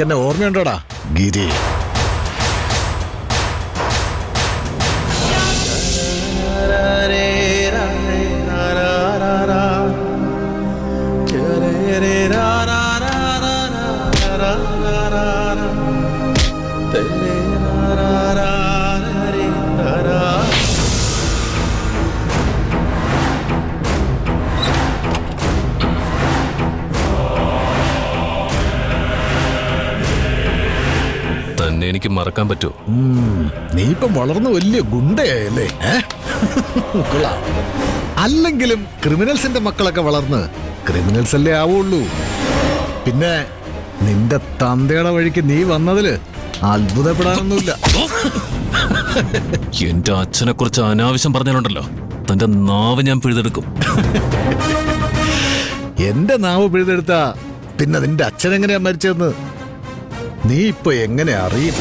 നിനക്കെന്നെ ഓർമ്മയുണ്ടോടാ ഗിരി? തന്നെ എനിക്ക് മറക്കാൻ പറ്റുമോ? നീ ഇപ്പം വളർന്ന് വലിയ ഗുണ്ടയായല്ലേ? അല്ലെങ്കിലും ക്രിമിനൽസിന്റെ മക്കളൊക്കെ വളർന്ന് ക്രിമിനൽസ് അല്ലേ ആവുള്ളൂ. പിന്നെ നിന്റെ തന്തയുടെ വഴിക്ക് നീ വന്നതില് അത്ഭുതപ്പെടാനൊന്നുമില്ല. എന്റെ അച്ഛനെ കുറിച്ച് അനാവശ്യം പറഞ്ഞാലുണ്ടല്ലോ, തന്റെ നാവ് ഞാൻ പിഴുതെടുക്കും. എന്റെ നാവ് പിഴുതെടുത്താ പിന്നെ നിന്റെ അച്ഛൻ എങ്ങനെയാ മരിച്ചതെന്ന് നീ ഇപ്പൊ എങ്ങനെ അറിയും?